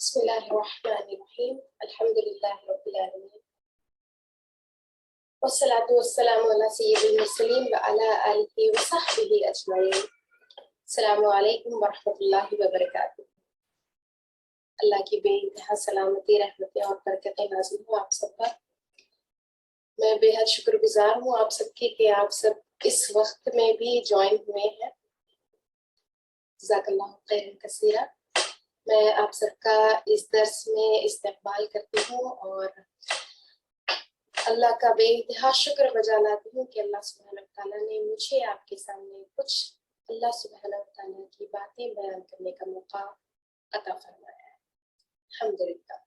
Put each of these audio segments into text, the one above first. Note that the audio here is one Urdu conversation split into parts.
بسم الله الرحمن الرحيم الحمد لله رب العالمين والصلاة والسلام على سيد المرسلين وعلى آله وصحبه أجمعين السلام علیکم ورحمۃ اللہ وبرکاتہ۔ اللہ کی بے انتہا سلامتی، رحمتیں اور برکتیں نازل ہوں آپ سب پر۔ میں بے حد شکر گزار ہوں آپ سب کی کہ آپ سب اس وقت میں بھی جوائن ہوئے ہیں۔ جزاک اللہ خیر کثیرہ۔ میں آپ سب کا اس درس میں استقبال کرتی ہوں اور اللہ کا بے انتہا شکر بجا لاتی ہوں کہ اللہ سبحانہ وتعالیٰ نے مجھے آپ کے سامنے کچھ اللہ سبحانہ وتعالیٰ کی باتیں بیان کرنے کا موقع عطا فرمایا ہے۔ الحمدللہ۔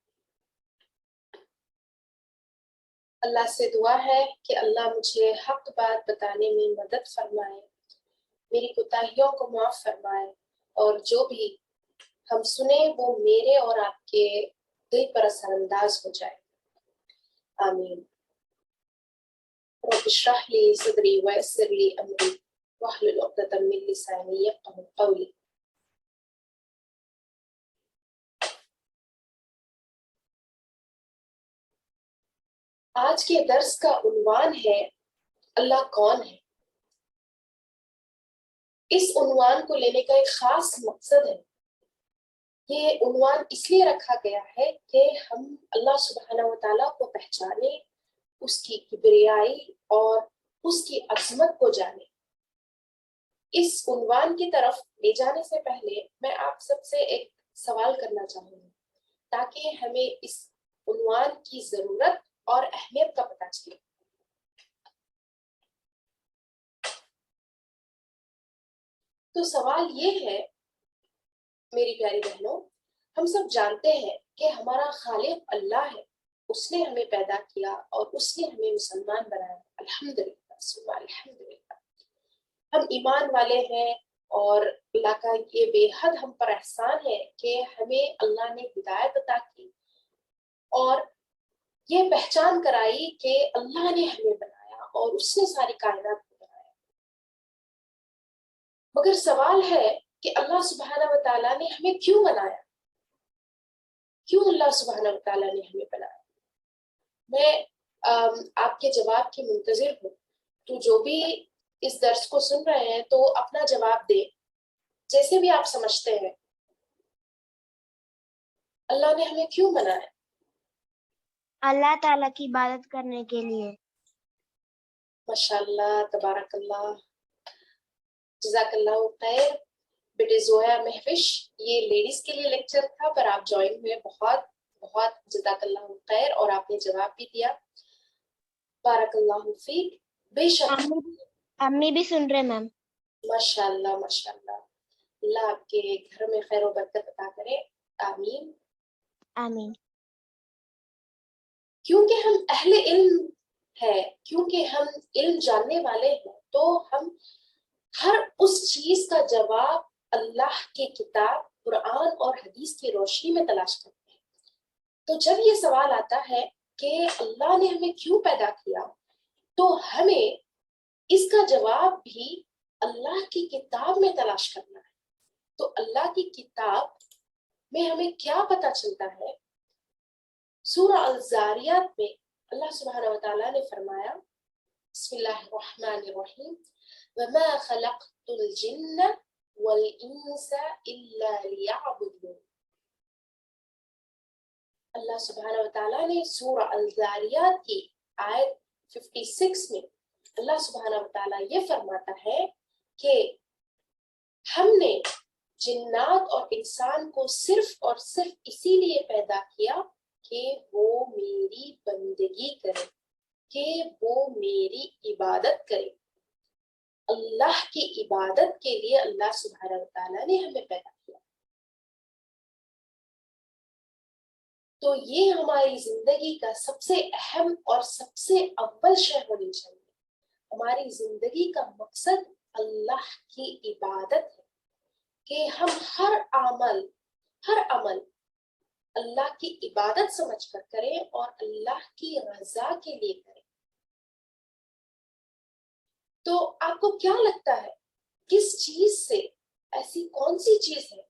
اللہ سے دعا ہے کہ اللہ مجھے حق بات بتانے میں مدد فرمائے، میری کوتاہیوں کو معاف فرمائے، اور جو بھی ہم سنیں وہ میرے اور آپ کے دل پر اثر انداز ہو جائے۔ آمین۔ رب اشرح لی صدری ویسر لی امری واحلل عقدۃ من لسانی یفقہوا قولی۔ آج کے درس کا عنوان ہے اللہ کون ہے۔ اس عنوان کو لینے کا ایک خاص مقصد ہے۔ یہ عنوان اس لیے رکھا گیا ہے کہ ہم اللہ سبحانہ وتعالیٰ کو پہچانیں، اس کی کبریائی اور اس کی عظمت کو جانیں۔ اس عنوان کی طرف لے جانے سے پہلے میں آپ سب سے ایک سوال کرنا چاہوں گی تاکہ ہمیں اس عنوان کی ضرورت اور اہمیت کا پتہ چلے۔ تو سوال یہ ہے میری پیاری بہنوں، ہم سب جانتے ہیں کہ ہمارا خالق اللہ ہے، اس نے ہمیں پیدا کیا اور اس نے ہمیں مسلمان بنایا۔ الحمدللہ ثم الحمدللہ۔ ہم ایمان والے ہیں اور اللہ کا یہ بے حد ہم پر احسان ہے کہ ہمیں اللہ نے ہدایت عطا کی اور یہ پہچان کرائی کہ اللہ نے ہمیں بنایا اور اس نے ساری کائنات کو بنایا۔ مگر سوال ہے کہ اللہ سبحانہ وتعالیٰ نے ہمیں کیوں بنایا؟ کیوں اللہ سبحانہ وتعالیٰ نے ہمیں بنایا؟ میں آپ کے جواب کی منتظر ہوں، تو جو بھی اس درس کو سن رہے ہیں تو اپنا جواب دیں جیسے بھی آپ سمجھتے ہیں۔ اللہ نے ہمیں کیوں بنایا؟ اللہ تعالیٰ کی عبادت کرنے کے لیے۔ ماشاءاللہ، تبارک اللہ، جزاک اللہ خیر۔ بیٹے زویا مہوش، یہ لیڈیز کے لیے لیکچر تھا پر آپ جوائن ہوئے، بہت بہت جزاک اللہ خیر، اور آپ نے جواب بھی دیا، بارک اللہ فیک۔ بے شک امی بھی سن رہے میم۔ ماشاءاللہ ماشاءاللہ، اللہ آپ کے گھر میں خیر و برکت عطا کرے، آمین۔ آمین۔ کیونکہ ہم اہل علم ہے، کیونکہ ہم علم جاننے والے ہیں، تو ہم ہر اس چیز کا جواب اللہ کی کتاب قرآن اور حدیث کی روشنی میں تلاش کرتے ہیں۔ تو جب یہ سوال آتا ہے کہ اللہ نے ہمیں کیوں پیدا کیا، تو ہمیں اس کا جواب بھی اللہ کی کتاب میں تلاش کرنا ہے۔ تو اللہ کی کتاب میں ہمیں کیا پتہ چلتا ہے؟ سورہ الزاریات میں اللہ سبحانہ وتعالیٰ نے فرمایا، بسم اللہ الرحمن الرحیم، وَمَا خَلَقْتُ الْجِنَّ وَالْإِنسَ إِلَّا لِيَعْبُدُونِ۔ اللہ سبحانہ وتعالیٰ نے سورہ الزاریات کی آیت 56 میں اللہ سبحانہ وتعالیٰ یہ فرماتا ہے کہ ہم نے جنات اور انسان کو صرف اور صرف اسی لیے پیدا کیا کہ وہ میری بندگی کرے، کہ وہ میری عبادت کرے۔ اللہ کی عبادت کے لیے اللہ سبحانہ وتعالیٰ نے ہمیں پیدا کیا۔ تو یہ ہماری زندگی کا سب سے اہم اور سب سے اول شے ہونی چاہیے۔ ہماری زندگی کا مقصد اللہ کی عبادت ہے کہ ہم ہر عمل اللہ کی عبادت سمجھ کر کریں اور اللہ کی رضا کے لیے کریں۔ تو آپ کو کیا لگتا ہے کس چیز سے، ایسی کون سی چیز ہے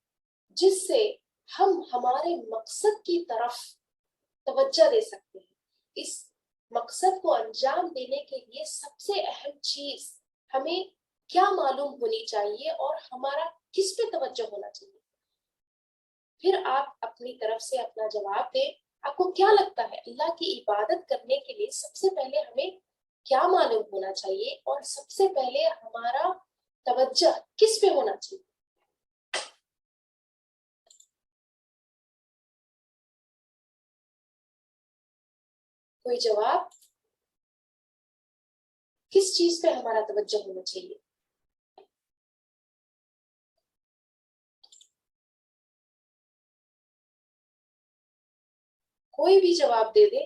جس سے ہم ہمارے مقصد کی طرف توجہ دے سکتے ہیں. اس مقصد کو انجام دینے کے لیے سب سے اہم چیز ہمیں کیا معلوم ہونی چاہیے اور ہمارا کس پہ توجہ ہونا چاہیے. پھر آپ اپنی طرف سے اپنا جواب دیں. آپ کو کیا لگتا ہے اللہ کی عبادت کرنے کے لیے سب سے پہلے ہمیں کیا معلوم ہونا چاہیے اور سب سے پہلے ہمارا توجہ کس پہ ہونا چاہیے؟ کوئی جواب؟ کس چیز پہ ہمارا توجہ ہونا چاہیے؟ کوئی بھی جواب دے دے.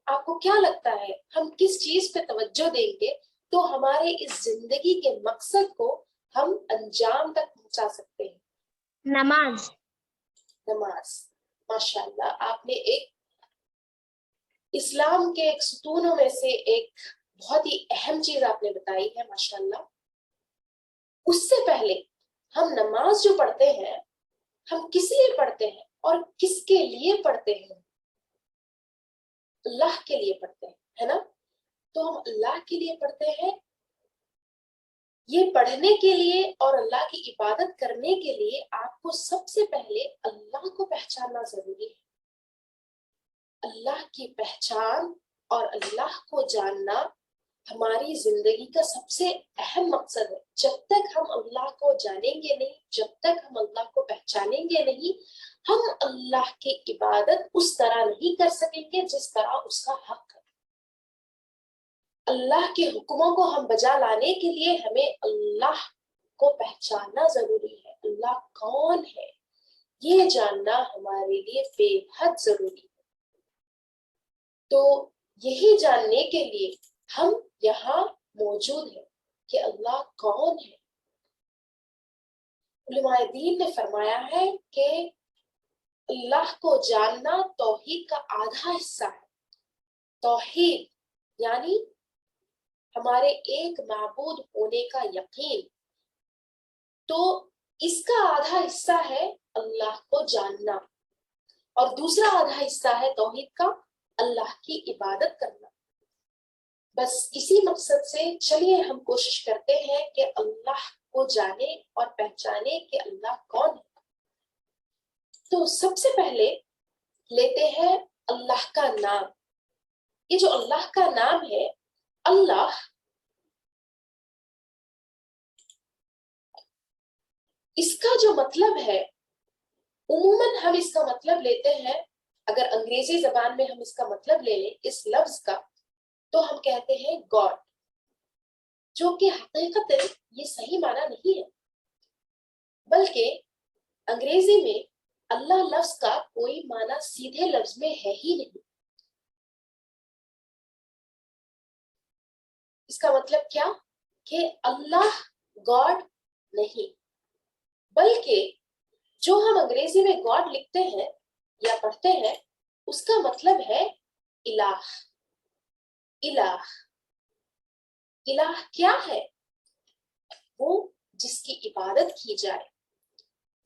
آپ کو کیا لگتا ہے ہم کس چیز پہ توجہ دیں گے تو ہمارے اس زندگی کے مقصد کو ہم انجام تک پہنچا سکتے ہیں؟ نماز. نماز. ماشاءاللہ، آپ نے ایک اسلام کے ایک ستونوں میں سے ایک بہت ہی اہم چیز آپ نے بتائی ہے. ماشاءاللہ. اس سے پہلے ہم نماز جو پڑھتے ہیں ہم کس لیے پڑھتے ہیں اور کس کے لیے پڑھتے ہیں؟ اللہ کے لیے پڑھتے ہیں، ہے نا؟ تو ہم اللہ کے لیے پڑھتے ہیں. یہ پڑھنے کے لیے اور اللہ کی عبادت کرنے کے لیے آپ کو سب سے پہلے اللہ کو پہچاننا ضروری ہے. اللہ کی پہچان اور اللہ کو جاننا ہماری زندگی کا سب سے اہم مقصد ہے. جب تک ہم اللہ کو جانیں گے نہیں، جب تک ہم اللہ کو پہچانیں گے نہیں، ہم اللہ کی عبادت اس طرح نہیں کر سکیں گے جس طرح اس کا حق ہے. اللہ کے حکموں کو ہم بجا لانے کے لیے ہمیں اللہ کو پہچاننا ضروری ہے. اللہ کون ہے یہ جاننا ہمارے لیے بے حد ضروری ہے. تو یہی جاننے کے لیے ہم یہاں موجود ہیں کہ اللہ کون ہے. علماء دین نے فرمایا ہے کہ اللہ کو جاننا توحید کا آدھا حصہ ہے. توحید یعنی ہمارے ایک معبود ہونے کا یقین. تو اس کا آدھا حصہ ہے اللہ کو جاننا اور دوسرا آدھا حصہ ہے توحید کا اللہ کی عبادت کرنا. بس اسی مقصد سے چلیے ہم کوشش کرتے ہیں کہ اللہ کو جانے اور پہچانے کہ اللہ کون ہے. تو سب سے پہلے لیتے ہیں اللہ کا نام. یہ جو اللہ کا نام ہے، اللہ اس کا جو مطلب ہے عموماً ہم اس کا مطلب لیتے ہیں، اگر انگریزی زبان میں ہم اس کا مطلب لے لیں اس لفظ کا تو ہم کہتے ہیں گاڈ، جو کہ حقیقت یہ صحیح معنی نہیں ہے، بلکہ انگریزی میں اللہ لفظ کا کوئی معنی سیدھے لفظ میں ہے ہی نہیں. اس کا مطلب کیا کہ اللہ گاڈ نہیں، بلکہ جو ہم انگریزی میں گاڈ لکھتے ہیں یا پڑھتے ہیں اس کا مطلب ہے الہ. الہ الہ کیا ہے؟ وہ جس کی عبادت کی جائے،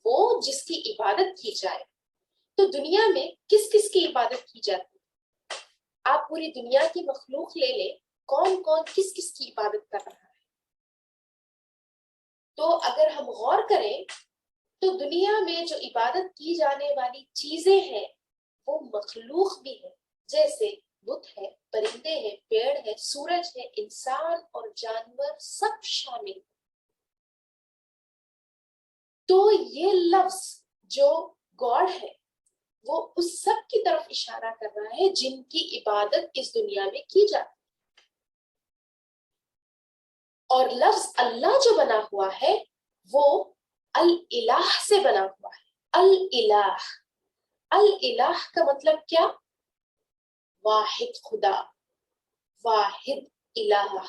وہ جس کی عبادت کی جائے. تو دنیا میں کس کس کی عبادت کی جاتی ہے؟ آپ پوری دنیا کی مخلوق لے لیں، کون کون کس کس کی عبادت کر رہا ہے. تو اگر ہم غور کریں تو دنیا میں جو عبادت کی جانے والی چیزیں ہیں وہ مخلوق بھی ہیں، جیسے بت ہے، پرندے ہیں، پیڑ ہے، سورج ہے، انسان اور جانور سب شامل. تو یہ لفظ جو گاڈ ہے وہ اس سب کی طرف اشارہ کر رہا ہے جن کی عبادت اس دنیا میں کی جاتی. اور لفظ اللہ جو بنا ہوا ہے وہ الہ سے بنا ہوا ہے. الہ، الہ کا مطلب کیا؟ واحد خدا، واحد الہ،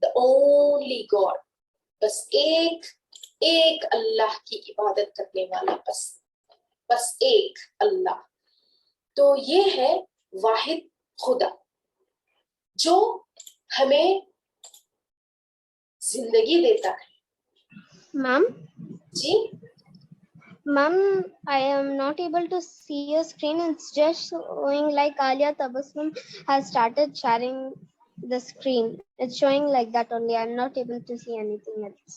the only God. بس ایک اللہ کی عبادت کرنے والا، بس ایک اللہ. تو یہ ہے واحد خدا جو ہمیں زندگی دیتا ہے. میم جی Ma'am, I am not able to see your screen. It's just showing like Alia Tabassum has started sharing the screen. It's showing like that only. I'm not able to see anything else.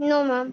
No, ma'am.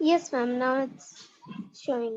Yes, ma'am. Now it's showing.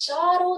4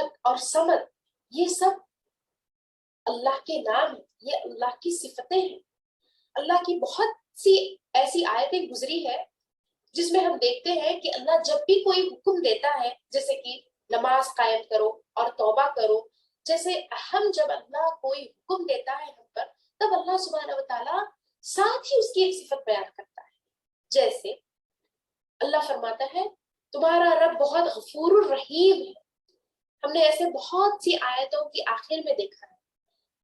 احد اور سمد یہ سب اللہ کے نام ہیں, یہ اللہ کی صفتیں ہیں. اللہ کی بہت سی ایسی آیتیں گزری ہے جس میں ہم دیکھتے ہیں کہ اللہ جب بھی کوئی حکم دیتا ہے, جیسے کہ نماز قائم کرو اور توبہ کرو, جیسے ہم جب اللہ کوئی حکم دیتا ہے ہم پر, تب اللہ سبحانہ و تعالیٰ ساتھ ہی اس کی ایک صفت بیان کرتا ہے. جیسے اللہ فرماتا ہے تمہارا رب بہت غفور الرحیم ہے. ہم نے ایسے بہت سی آیتوں کی آخر میں دیکھا ہے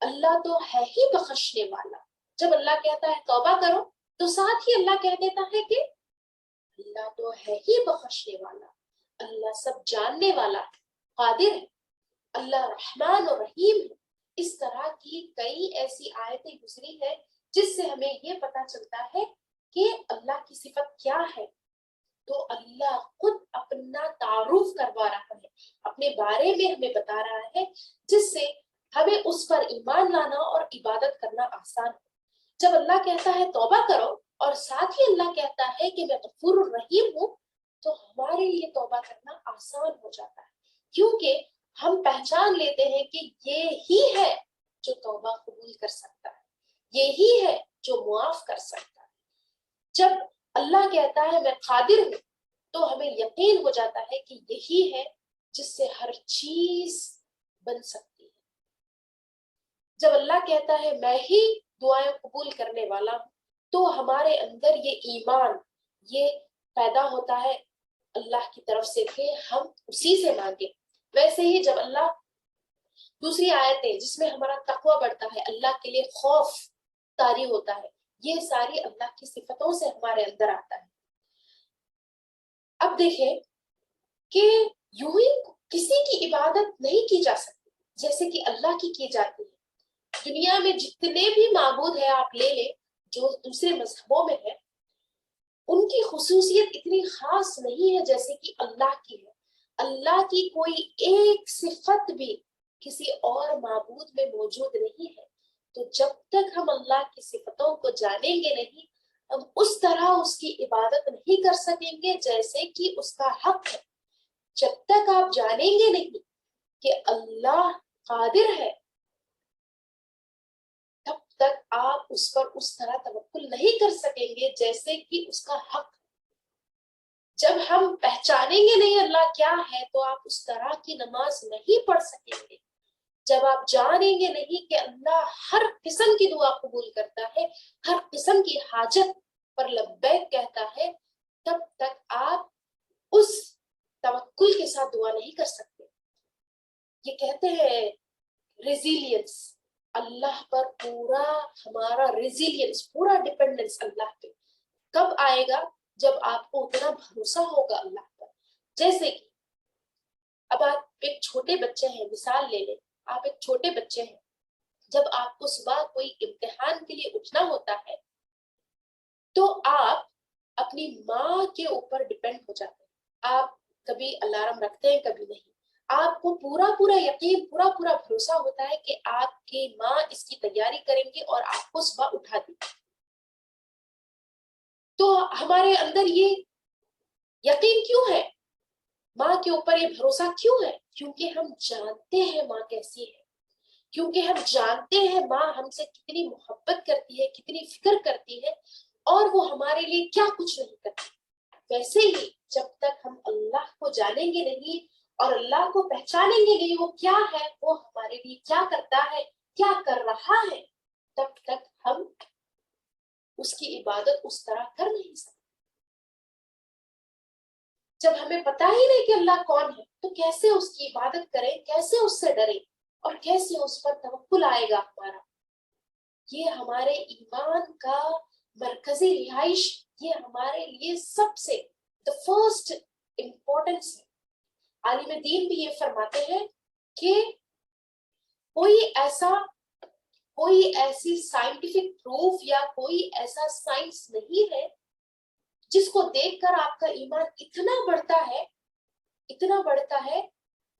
اللہ تو ہے ہی بخشنے والا. جب اللہ کہتا ہے توبہ کرو تو ساتھ ہی اللہ کہہ دیتا ہے کہ اللہ تو ہے ہی بخشنے والا, اللہ سب جاننے والا ہے, قادر ہے, اللہ رحمان اور رحیم ہے. اس طرح کی کئی ایسی آیتیں گزری ہے جس سے ہمیں یہ پتا چلتا ہے کہ اللہ کی صفت کیا ہے. تو اللہ خود اپنا تعارف کروا رہا ہے, اپنے بارے میں ہمیں بتا رہا ہے, جس سے ہمیں اس پر ایمان لانا اور عبادت کرنا آسان ہو. جب اللہ کہتا ہے توبہ کرو اور ساتھ ہی اللہ کہتا ہے کہ میں غفور الرحیم ہوں, تو ہمارے لیے توبہ کرنا آسان ہو جاتا ہے, کیونکہ ہم پہچان لیتے ہیں کہ یہی ہے جو توبہ قبول کر سکتا ہے, یہی ہے جو معاف کر سکتا ہے. جب اللہ کہتا ہے میں قادر ہوں, تو ہمیں یقین ہو جاتا ہے کہ یہی ہے جس سے ہر چیز بن سکتی ہے. جب اللہ کہتا ہے میں ہی دعائیں قبول کرنے والا ہوں, تو ہمارے اندر یہ ایمان یہ پیدا ہوتا ہے اللہ کی طرف سے کہ ہم اسی سے مانگیں. ویسے ہی جب اللہ دوسری آیتیں جس میں ہمارا تقوی بڑھتا ہے, اللہ کے لیے خوف طاری ہوتا ہے, یہ ساری اللہ کی صفتوں سے ہمارے اندر آتا ہے. اب دیکھیں کہ یوں ہی کسی کی عبادت نہیں کی جا سکتی جیسے کہ اللہ کی جاتی ہے. دنیا میں جتنے بھی معبود ہیں آپ لے لیں جو دوسرے مذہبوں میں ہیں, ان کی خصوصیت اتنی خاص نہیں ہے جیسے کہ اللہ کی ہے. اللہ کی کوئی ایک صفت بھی کسی اور معبود میں موجود نہیں ہے. تو جب تک ہم اللہ کی صفتوں کو جانیں گے نہیں, ہم اس طرح اس کی عبادت نہیں کر سکیں گے جیسے کہ اس کا حق ہے. جب تک آپ جانیں گے نہیں کہ اللہ قادر ہے, تب تک آپ اس پر اس طرح توکل نہیں کر سکیں گے جیسے کہ اس کا حق. جب ہم پہچانیں گے نہیں اللہ کیا ہے, تو آپ اس طرح کی نماز نہیں پڑھ سکیں گے. جب آپ جانیں گے نہیں کہ اللہ ہر قسم کی دعا قبول کرتا ہے, ہر قسم کی حاجت پر لبیک کہتا ہے, تب تک آپ اس توکل کے ساتھ دعا نہیں کر سکتے. یہ کہتے ہیں ریزیلینس, اللہ پر پورا ہمارا ریزیلینس, پورا ڈیپینڈنس اللہ پہ کب آئے گا؟ جب آپ کو اتنا بھروسہ ہوگا اللہ پر. جیسے کہ اب آپ ایک چھوٹے بچے ہیں, مثال لے لیں, آپ ایک چھوٹے بچے ہیں, جب آپ کو صبح کوئی امتحان کے لیے اٹھنا ہوتا ہے تو آپ اپنی ماں کے اوپر ڈیپینڈ ہو جاتے ہیں. آپ کبھی الارم رکھتے ہیں, کبھی نہیں. آپ کو پورا یقین, پورا بھروسہ ہوتا ہے کہ آپ کی ماں اس کی تیاری کریں گی اور آپ کو صبح اٹھا دیں گی. تو ہمارے اندر یہ یقین کیوں ہے, ماں کے اوپر یہ بھروسہ کیوں ہے؟ کیونکہ ہم جانتے ہیں ماں کیسی ہے, کیونکہ ہم جانتے ہیں ماں ہم سے کتنی محبت کرتی ہے, کتنی فکر کرتی ہے, اور وہ ہمارے لیے کیا کچھ نہیں کرتی. ویسے ہی جب تک ہم اللہ کو جانیں گے نہیں اور اللہ کو پہچانیں گے نہیں وہ کیا ہے, وہ ہمارے لیے کیا کرتا ہے, کیا کر رہا ہے, تب تک ہم اس کی عبادت اس طرح کر نہیں سکتے. جب ہمیں پتا ہی نہیں کہ اللہ کون ہے, تو کیسے اس کی عبادت کریں, کیسے اس سے ڈریں, اور کیسے اس پر توکل آئے گا ہمارا. یہ ہمارے ایمان کا مرکزی رہائش, یہ ہمارے لیے سب سے فرسٹ امپورٹنس ہے. عالم دین بھی یہ فرماتے ہیں کہ کوئی ایسی سائنٹیفک پروف یا کوئی ایسا سائنس نہیں ہے جس کو دیکھ کر آپ کا ایمان اتنا بڑھتا ہے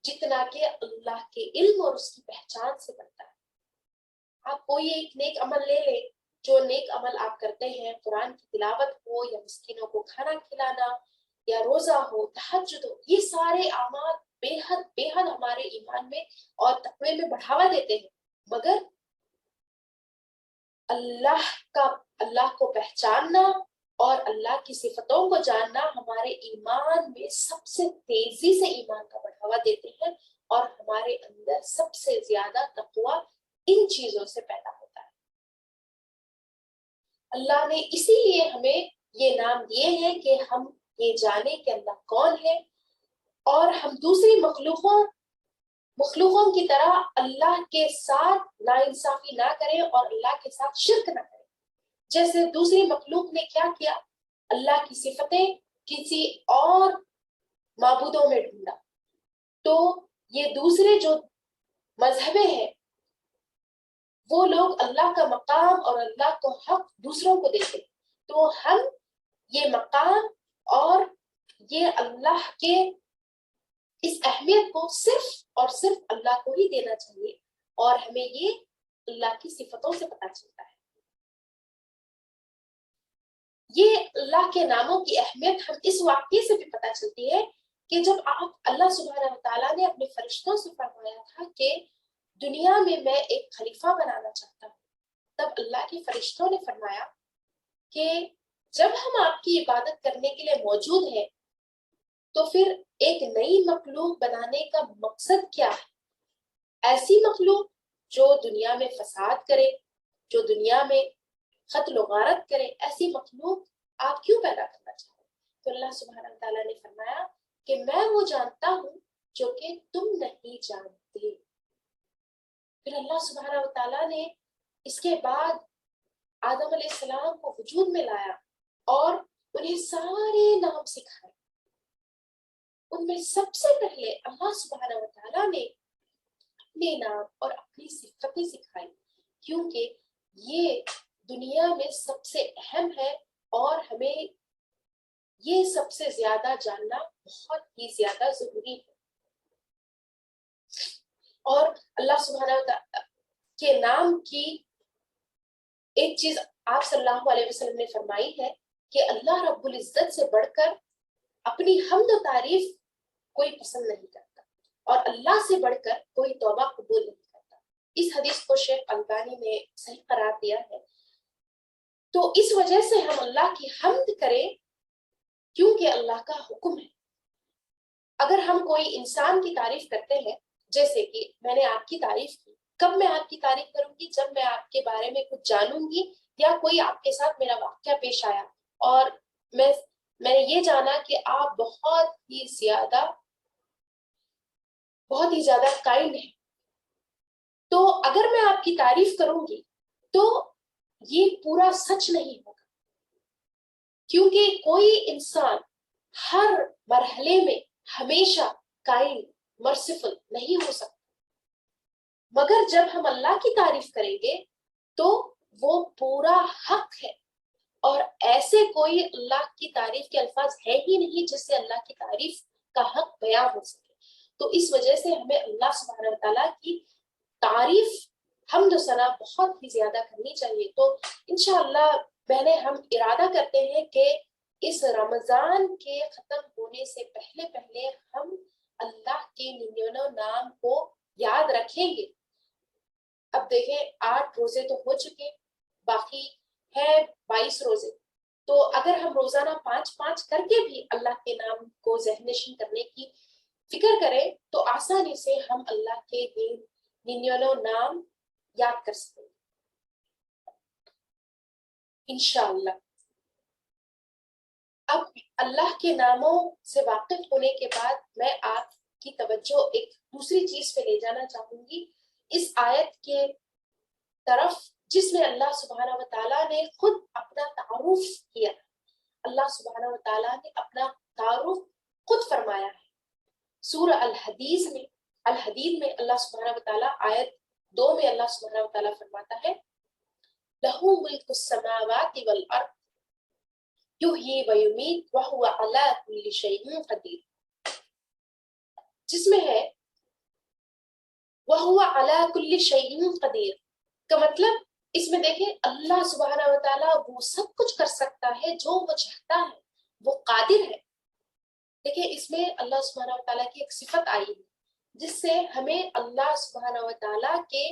جتنا کہ اللہ کے علم اور اس کی پہچان سے بڑھتا ہے. آپ کوئی ایک نیک عمل لے لیں, جو نیک عمل آپ کرتے ہیں, قرآن کی تلاوت ہو یا مسکینوں کو کھانا کھلانا یا روزہ ہو, تہجد ہو, یہ سارے اعمال بے حد ہمارے ایمان میں اور تقوی میں بڑھاوا دیتے ہیں، مگر اللہ کو پہچاننا اور اللہ کی صفتوں کو جاننا ہمارے ایمان میں سب سے تیزی سے ایمان کا بڑھاوا دیتے ہیں، اور ہمارے اندر سب سے زیادہ تقوی ان چیزوں سے پیدا ہوتا ہے۔ اللہ نے اسی لیے ہمیں یہ نام دیے ہیں کہ ہم یہ جانیں کہ اللہ کون ہے، اور ہم دوسری مخلوقوں کی طرح اللہ کے ساتھ ناانصافی نہ کریں اور اللہ کے ساتھ شرک نہ کریں۔ جیسے دوسری مخلوق نے کیا کیا، اللہ کی صفتیں کسی اور معبودوں میں ڈھونڈا۔ تو یہ دوسرے جو مذہبیں ہیں وہ لوگ اللہ کا مقام اور اللہ کو حق دوسروں کو دیتے، تو ہم یہ مقام اور یہ اللہ کے اس اہمیت کو صرف اور صرف اللہ کو ہی دینا چاہیے، اور ہمیں یہ اللہ کی صفتوں سے پتہ چلتا ہے۔ یہ اللہ کے ناموں کی اہمیت ہم اس واقعے سے بھی پتہ چلتی ہے کہ جب اللہ سبحانہ وتعالیٰ نے اپنے فرشتوں سے فرمایا تھا کہ دنیا میں ایک خلیفہ بنانا چاہتا ہوں، تب اللہ کے فرشتوں نے فرمایا کہ جب ہم آپ کی عبادت کرنے کے لیے موجود ہیں تو پھر ایک نئی مخلوق بنانے کا مقصد کیا ہے؟ ایسی مخلوق جو دنیا میں فساد کرے، جو دنیا میں قتل و غارت کرے، ایسی مخلوق آپ کیوں پیدا کرنا چاہتے ہیں؟ تو اللہ سبحانہ وتعالیٰ نے فرمایا کہ میں وہ جانتا ہوں جو کہ تم نہیں جانتے۔ پھر اللہ سبحانہ وتعالیٰ نے اس کے بعد آدم علیہ السلام کو وجود میں لایا اور انہیں سارے نام سکھائے۔ ان میں سب سے پہلے اللہ سبحانہ وتعالیٰ نے اپنے نام اور اپنی صفتیں سکھائی، کیونکہ یہ دنیا میں سب سے اہم ہے اور ہمیں یہ سب سے زیادہ جاننا بہت ہی زیادہ ضروری ہے۔ اور اللہ سبحانہ وتعالیٰ کے نام کی ایک چیز آپ صلی اللہ علیہ وسلم نے فرمائی ہے کہ اللہ رب العزت سے بڑھ کر اپنی حمد و تعریف کوئی پسند نہیں کرتا، اور اللہ سے بڑھ کر کوئی توبہ قبول نہیں کرتا۔ اس حدیث کو شیخ البانی نے صحیح قرار دیا ہے۔ تو اس وجہ سے ہم اللہ کی حمد کریں، کیونکہ اللہ کا حکم ہے۔ اگر ہم کوئی انسان کی تعریف کرتے ہیں، جیسے کہ میں نے آپ کی تعریف کی، کب میں آپ کی تعریف کروں گی؟ جب میں آپ کے بارے میں کچھ جانوں گی، یا کوئی آپ کے ساتھ میرا واقعہ پیش آیا اور میں نے یہ جانا کہ آپ بہت ہی زیادہ کائنڈ ہیں، تو اگر میں آپ کی تعریف کروں گی تو یہ پورا سچ نہیں ہوگا، کیونکہ کوئی انسان ہر مرحلے میں ہمیشہ کائنڈ مرسیفل نہیں ہو سکتا، مگر جب ہم اللہ کی تعریف کریں گے تو وہ پورا حق ہے، اور ایسے کوئی اللہ کی تعریف کے الفاظ ہے ہی نہیں جس سے اللہ کی تعریف کا حق بیان ہو سکے۔ تو اس وجہ سے ہمیں اللہ سبحانہ وتعالیٰ کی تعریف، حمد و ثنا بہت ہی زیادہ کرنی چاہیے۔ تو انشاءاللہ بہنیں، ہم ارادہ کرتے ہیں کہ اس رمضان کے ختم ہونے سے پہلے ہم اللہ کے 99 نام کو یاد رکھیں گے۔ اب دیکھیں 8 روزے تو ہو چکے، باقی ہے 22 روزے، تو اگر ہم روزانہ 5 کر کے بھی اللہ کے نام کو ذہن نشین کرنے کی فکر کریں تو آسانی سے ہم اللہ کے 99 نام یاد کر سکیں گے انشاءاللہ۔ اب اللہ کے ناموں سے واقف ہونے کے بعد میں آپ کی توجہ ایک دوسری چیز پہ لے جانا چاہوں گی، اس آیت کے طرف جس میں اللہ سبحانہ وتعالیٰ نے خود اپنا تعارف کیا۔ اللہ سبحانہ وتعالیٰ نے اپنا تعارف خود فرمایا ہے۔ سورہ الحدید میں اللہ سبحانہ وتعالیٰ آیت 2 میں اللہ سبحانہ وتعالیٰ فرماتا ہے لَهُ مُلْكُ السَّمَاوَاتِ وَالْأَرْضِ یحیی ویمیت وہو علی کل شیء قدیر، جس میں ہے وہو علی کل شیء قدیر کا مطلب اس میں دیکھیں اللہ سبحانہ وتعالیٰ وہ سب کچھ کر سکتا ہے جو وہ چاہتا ہے، وہ قادر ہے۔ دیکھیں اس میں اللہ سبحانہ و تعالیٰ کی ایک صفت آئی ہے جس سے ہمیں اللہ سبحانہ و تعالیٰ کے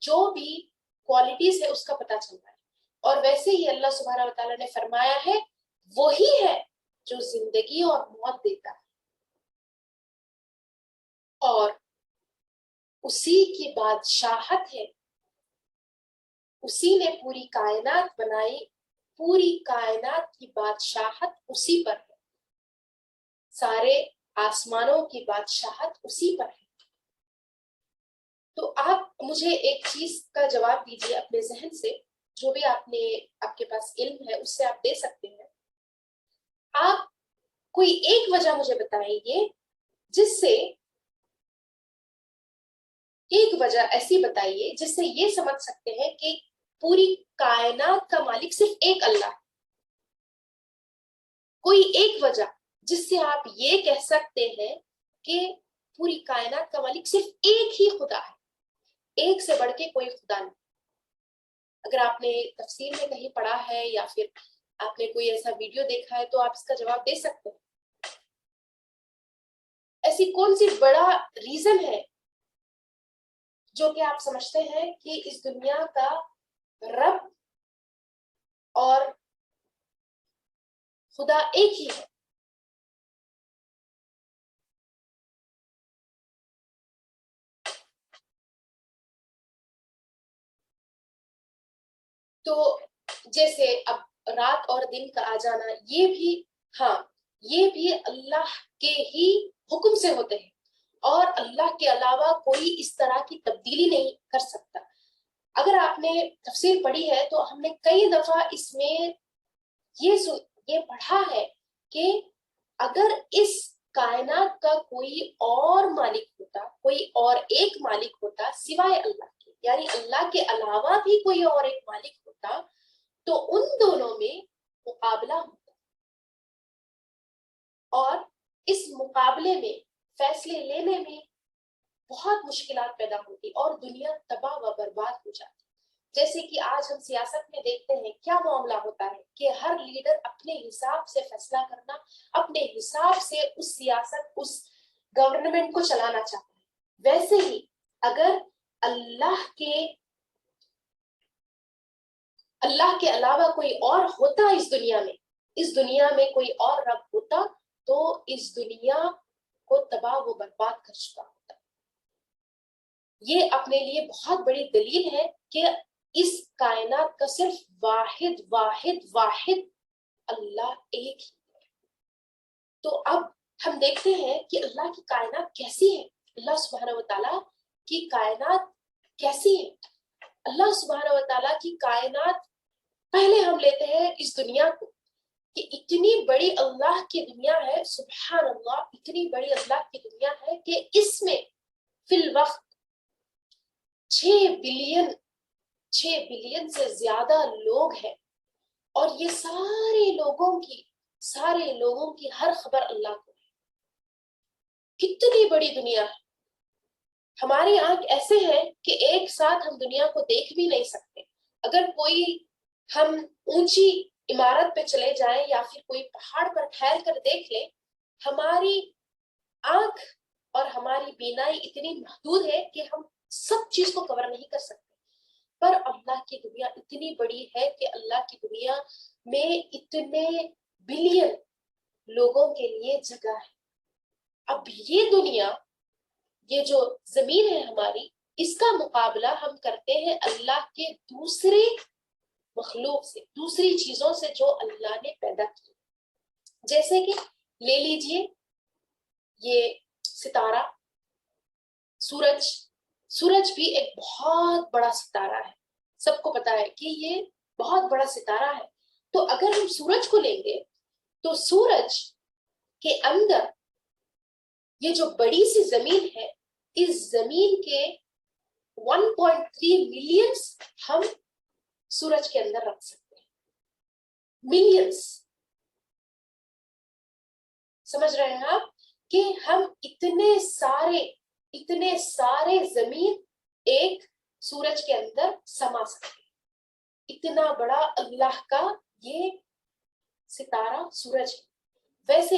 جو بھی کوالٹیز ہے اس کا پتہ چلتا ہے. اور ویسے ہی اللہ سبحانہ و تعالیٰ نے فرمایا ہے وہی ہے جو زندگی اور موت دیتا ہے اور اسی کی بادشاہت ہے. اسی نے پوری کائنات بنائی, پوری کائنات کی بادشاہت اسی پر ہے, سارے آسمانوں کی بادشاہت اسی پر ہے. تو آپ مجھے ایک چیز کا جواب دیجیے اپنے ذہن سے, جو بھی آپ کے پاس علم ہے اس سے آپ دے سکتے ہیں. آپ کوئی ایک وجہ مجھے بتائیے جس سے, ایک وجہ ایسی بتائیے جس سے یہ سمجھ سکتے ہیں کہ پوری کائنات کا مالک صرف ایک اللہ ہے. کوئی ایک وجہ جس سے آپ یہ کہہ سکتے ہیں کہ پوری کائنات کا مالک صرف ایک ہی خدا ہے, ایک سے بڑھ کے کوئی خدا نہیں. اگر آپ نے تفسیر میں کہیں پڑھا ہے یا پھر آپ نے کوئی ایسا ویڈیو دیکھا ہے تو آپ اس کا جواب دے سکتے ہیں. ایسی کون سی بڑا ریزن ہے جو کہ آپ سمجھتے ہیں کہ اس دنیا کا رب اور خدا ایک ہی ہے؟ تو جیسے اب رات اور دن کا آ جانا, یہ بھی, ہاں یہ بھی اللہ کے ہی حکم سے ہوتے ہیں اور اللہ کے علاوہ کوئی اس طرح کی تبدیلی نہیں کر سکتا. اگر آپ نے تفسیر پڑھی ہے تو ہم نے کئی دفعہ اس میں یہ پڑھا ہے کہ اگر اس کائنات کا کوئی اور مالک ہوتا, کوئی اور ایک مالک ہوتا سوائے اللہ کے, یعنی اللہ کے علاوہ بھی کوئی اور ایک مالک ہوتا, تو ان دونوں میں مقابلہ ہوتا اور اس مقابلے میں فیصلے لینے میں بہت مشکلات پیدا ہوتی اور دنیا تباہ و برباد ہو جاتی. جیسے کہ آج ہم سیاست میں دیکھتے ہیں کیا معاملہ ہوتا ہے کہ ہر لیڈر اپنے حساب سے فیصلہ کرنا, اپنے حساب سے اس سیاست, اس گورنمنٹ کو چلانا چاہتا ہے. ویسے ہی اگر اللہ کے علاوہ کوئی اور ہوتا اس دنیا میں کوئی اور رب ہوتا تو اس دنیا کو تباہ و برباد کر چکا ہوتا. یہ اپنے لیے بہت بڑی دلیل ہے کہ اس کائنات کا صرف واحد واحد واحد اللہ ایک ہی ہے. تو اب ہم دیکھتے ہیں کہ اللہ کی کائنات کیسی ہے, اللہ سبحانہ و تعالیٰ کی کائنات کیسی ہے. اللہ سبحانہ و تعالیٰ کی کائنات, پہلے ہم لیتے ہیں اس دنیا کو کہ اتنی بڑی اللہ کی دنیا ہے, سبحان اللہ, اتنی بڑی اللہ کی دنیا ہے کہ اس میں فی الوقت 6 بلین سے زیادہ لوگ ہیں اور یہ سارے لوگوں کی ہر خبر اللہ کو ہے. کتنی بڑی دنیا ہے. ہماری آنکھ ایسے ہے کہ ایک ساتھ ہم دنیا کو دیکھ بھی نہیں سکتے. اگر کوئی ہم اونچی عمارت پہ چلے جائیں یا پھر کوئی پہاڑ پر ٹھہر کر دیکھ لیں, ہماری آنکھ اور ہماری بینائی اتنی محدود ہے کہ ہم سب چیز کو کور نہیں کر سکتے. پر اللہ کی دنیا اتنی بڑی ہے کہ اللہ کی دنیا میں اتنے بلین لوگوں کے لیے جگہ ہے. اب یہ دنیا, یہ جو زمین ہے ہماری, اس کا مقابلہ ہم کرتے ہیں اللہ کے دوسرے مخلوق سے, دوسری چیزوں سے جو اللہ نے پیدا کی. جیسے کہ لے لیجئے یہ ستارہ, سورج بھی ایک بہت بڑا ستارہ ہے. سب کو پتا ہے کہ یہ بہت بڑا ستارہ ہے. تو اگر ہم سورج کو لیں گے تو سورج کے اندر یہ جو بڑی سی زمین ہے, اس زمین کے 1.3 ملینز ہم سورج کے اندر رکھ سکتے ہیں. ملینز, سمجھ رہے ہیں آپ کہ ہم اتنے سارے زمین ایک سورج کے اندر سما سکتے ہیں. اتنا بڑا اللہ کا یہ ستارہ سورج ہے. ویسے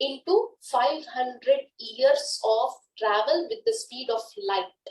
into 500 years of travel with the speed of light।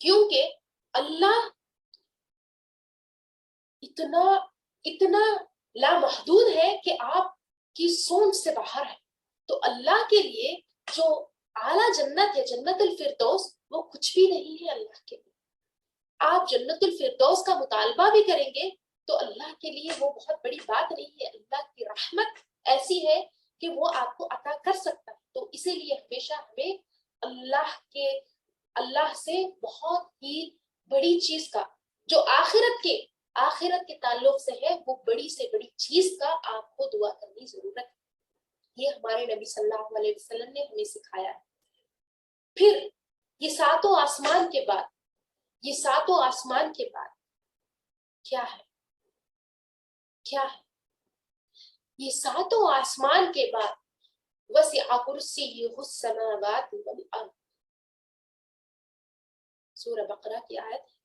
کیونکہ اللہ اتنا لامحدود ہے کہ آپ کی سوچ سے باہر ہے. تو اللہ کے لیے جو اعلیٰ جنت ہے، جنت الفردوس، وہ کچھ بھی نہیں ہے اللہ کے لیے. آپ جنت الفردوس کا مطالبہ بھی کریں گے تو اللہ کے لیے وہ بہت بڑی بات نہیں ہے. اللہ کی رحمت ایسی ہے کہ وہ آپ کو عطا کر سکتا ہے. تو اسی لیے ہمیشہ ہمیں اللہ سے بہت ہی بڑی چیز کا جو آخرت کے تعلق سے ہے، وہ بڑی سے بڑی چیز کا آپ کو دعا کرنی ضرورت ہے. یہ ہمارے نبی صلی اللہ علیہ وسلم نے ہمیں سکھایا ہے. پھر یہ ساتوں آسمان کے بعد کیا ہے؟ یہ ساتوں آسمان کے بعد وسع کرسیہ السماوات والارض، سورہ بقرہ کی آیت ہے.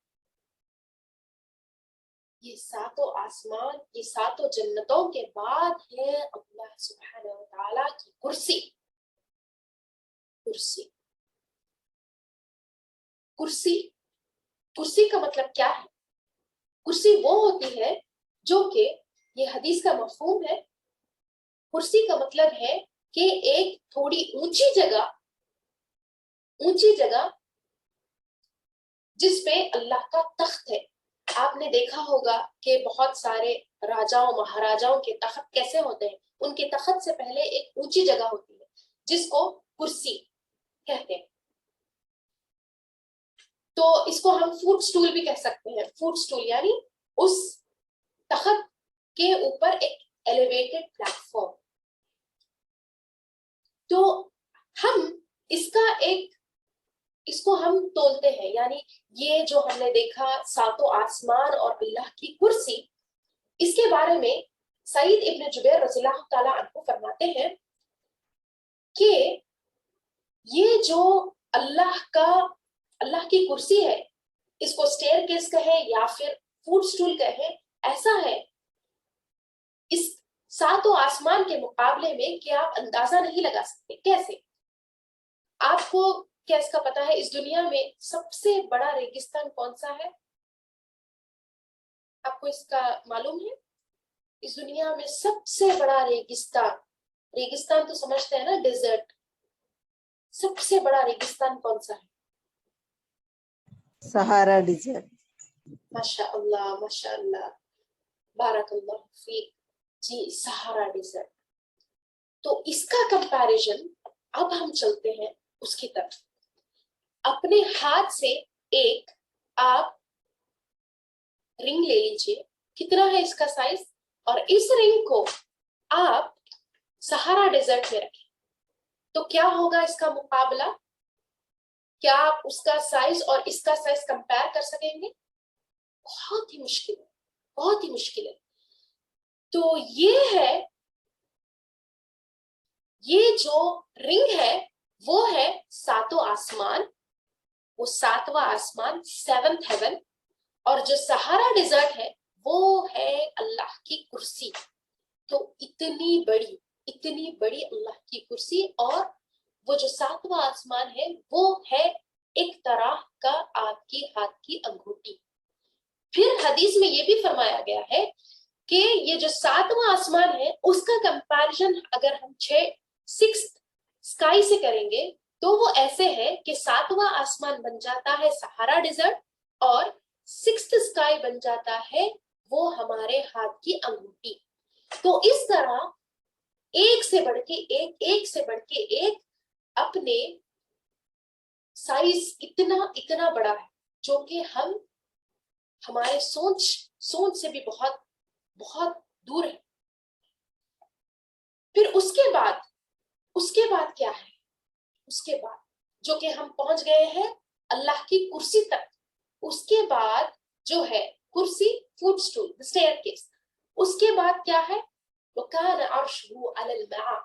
یہ ساتوں آسمان، یہ ساتوں جنتوں کے بعد ہے اللہ سبحانہ و تعالیٰ کی کرسی. کرسی کا مطلب کیا ہے؟ کرسی وہ ہوتی ہے جو کہ یہ حدیث کا مفہوم ہے. کرسی کا مطلب ہے کہ ایک تھوڑی اونچی جگہ جس پہ اللہ کا تخت ہے. آپ نے دیکھا ہوگا کہ بہت سارے راجاؤں مہاراجاؤں کے تخت کیسے ہوتے ہیں. ان کے تخت سے پہلے ایک اونچی جگہ ہوتی ہے جس کو کرسی کہتے ہیں. تو اس کو ہم فوٹ سٹول بھی کہہ سکتے ہیں. فوٹ سٹول یعنی اس تخت کے اوپر ایک ایلیویٹڈ پلیٹ فارم. تو ہم اس کو ہم تولتے ہیں، یعنی یہ جو ہم نے دیکھا ساتوں آسمان اور اللہ کی کرسی، اس کے بارے میں سعید ابن جبیر رضی اللہ تعالیٰ عنہ فرماتے ہیں کہ یہ جو اللہ کی کرسی ہے، اس کو سٹیئر کیس کہیں یا پھر فوٹ سٹول کہیں، ایسا ہے اس ساتوں آسمان کے مقابلے میں کہ آپ اندازہ نہیں لگا سکتے. کیسے؟ آپ کو کیا اس کا پتا ہے اس دنیا میں سب سے بڑا ریگستان کون سا ہے؟ آپ کو اس کا معلوم ہے؟ اس دنیا میں سب سے بڑا ریگستان تو سمجھتے ہیں نا، ڈیزرٹ. سب سے بڑا ریگستان کون سا ہے؟ سہارا ڈیزرٹ. ماشاء اللہ بارک اللہ فیک. جی، سہارا ڈیزرٹ. تو اس کا کمپیریزن اب ہم چلتے ہیں اس کی طرف. اپنے ہاتھ سے ایک آپ رنگ لے لیجئے، کتنا ہے اس کا سائز، اور اس رنگ کو آپ سہارا ڈیزرٹ میں رکھیں تو کیا ہوگا اس کا مقابلہ؟ کیا آپ اس کا سائز اور اس کا سائز کمپیئر کر سکیں گے؟ بہت ہی مشکل ہے. تو یہ جو رنگ ہے وہ ہے ساتوں آسمان، وہ ساتواں آسمان، 7th heaven. اور جو سہارا ڈیزرٹ ہے وہ ہے اللہ کی کرسی. تو اتنی بڑی اللہ کی کرسی، اور وہ جو ساتواں آسمان ہے وہ ہے ایک طرح کا آپ کی ہاتھ کی انگوٹھی. پھر حدیث میں یہ بھی فرمایا گیا ہے کہ یہ جو ساتواں آسمان ہے اس کا کمپیریزن اگر ہم 6th اسکائی سے کریں گے تو وہ ایسے ہے کہ ساتواں آسمان بن جاتا ہے سہارا ڈیزرٹ، اور 6th اسکائی بن جاتا ہے وہ ہمارے ہاتھ کی انگوٹھی. تو اس طرح ایک سے بڑھ کے ایک اپنے سائز اتنا بڑا ہے جو کہ ہمارے سوچ سے بھی بہت بہت دور ہے. پھر اس کے بعد کیا ہے؟ اس کے بعد جو کہ ہم پہنچ گئے ہیں اللہ کی کرسی تک، اس کے بعد جو ہے کرسی، فوٹ سٹول، سٹیئر کیس. اس کے بعد کیا ہے؟ وَكَانَ عَرْشُهُ عَلَى الْمَاءِ،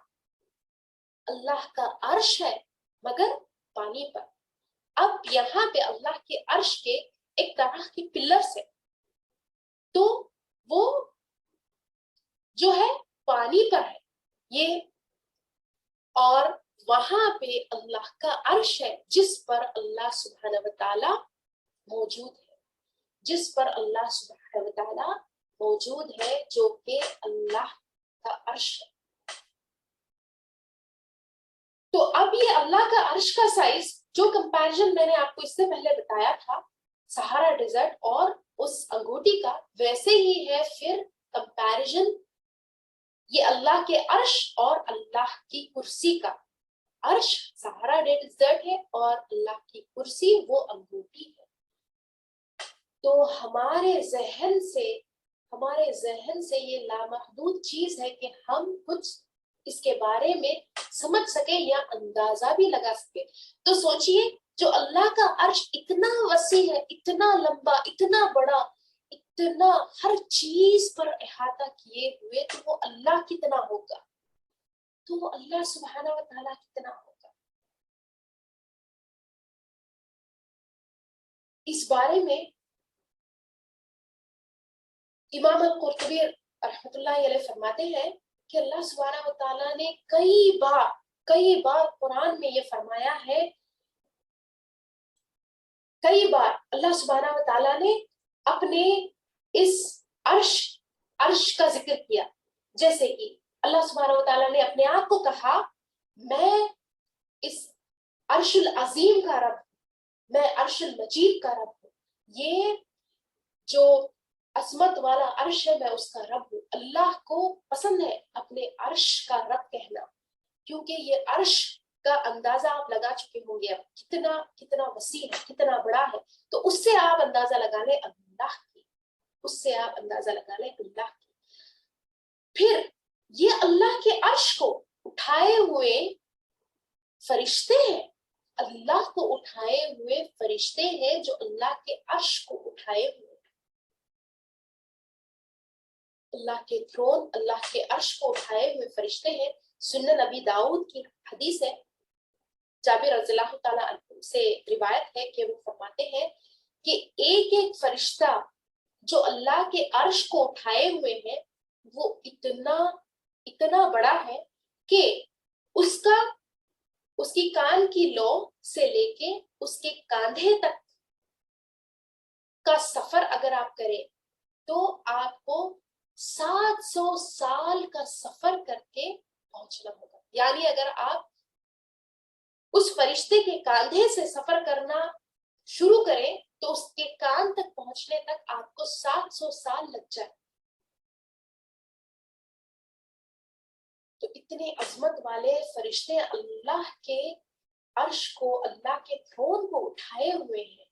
اللہ کا عرش ہے مگر پانی پر. اب یہاں پہ اللہ کے عرش کے ایک طرح کی پلرز ہے، تو وہ جو ہے پانی پر ہے یہ، اور وہاں پہ اللہ کا عرش ہے جس پر اللہ سبحانہ و تعالی موجود ہے، جس پر اللہ سبحانہ و تعالیٰ موجود ہے، جو کہ اللہ کا عرش ہے۔ تو اب یہ اللہ کا عرش کا سائز، جو کمپیریزن میں نے آپ کو اس سے پہلے بتایا تھا سہارا ڈیزرٹ اور اس انگوٹھی کا، ویسے ہی ہے پھر کمپیریزن یہ اللہ کے عرش اور اللہ کی کرسی کا۔ عرش سہارا ڈیزرٹ ہے اور اللہ کی کرسی وہ انگوٹھی ہے۔ تو ہمارے ذہن سے یہ لامحدود چیز ہے کہ ہم کچھ اس کے بارے میں سمجھ سکیں یا اندازہ بھی لگا سکیں۔ تو سوچئے جو اللہ کا عرش اتنا وسیع ہے، اتنا لمبا، اتنا بڑا، اتنا ہر چیز پر احاطہ کیے ہوئے، تو وہ اللہ کتنا ہوگا، تو وہ اللہ سبحانہ و تعالیٰ کتنا ہوگا۔ اس بارے میں امام القرطبی رحمۃ اللہ علیہ فرماتے ہیں کہ اللہ سبحانہ و تعالیٰ نے کئی بار قرآن میں یہ فرمایا ہے، کئی بار اللہ سبحانہ و تعالیٰ نے اپنے اس عرش کا ذکر کیا، جیسے کہ اللہ سبحانہ و تعالیٰ نے اپنے آپ کو کہا، میں اس عرش العظیم کا رب، میں عرش المجید کا رب ہوں، یہ جو عظمت والا عرش ہے میں اس کا رب ہوں۔ اللہ کو پسند ہے اپنے عرش کا رب کہنا، کیونکہ یہ عرش کا اندازہ آپ لگا چکے ہوں گے کتنا وسیع ہے، کتنا بڑا ہے۔ تو اس سے آپ اندازہ لگا لیں اللہ کی، پھر یہ اللہ کے عرش کو اٹھائے ہوئے فرشتے ہیں، اللہ کو اٹھائے ہوئے فرشتے ہیں جو اللہ کے عرش کو اٹھائے ہوئے، اللہ کے تھرون، اللہ کے عرش کو اٹھائے ہوئے فرشتے ہیں۔ سنن نبی داؤد کی حدیث ہے، جابر رضی اللہ تعالیٰ عنہ سے روایت ہے کہ وہ فرماتے ہیں کہ ایک ایک فرشتہ جو اللہ کے عرش کو اٹھائے ہوئے ہیں وہ اتنا بڑا ہے کہ اس کی کان کی لو سے لے کے اس کے کاندھے تک کا سفر اگر آپ کریں تو آپ کو 700 سال کا سفر کر کے پہنچنا ہوگا۔ یعنی اگر آپ اس فرشتے کے کاندھے سے سفر کرنا شروع کریں تو اس کے کان تک پہنچنے تک آپ کو 700 سال لگ جائے۔ تو اتنے عظمت والے فرشتے اللہ کے عرش کو، اللہ کے تھرون کو اٹھائے ہوئے ہیں۔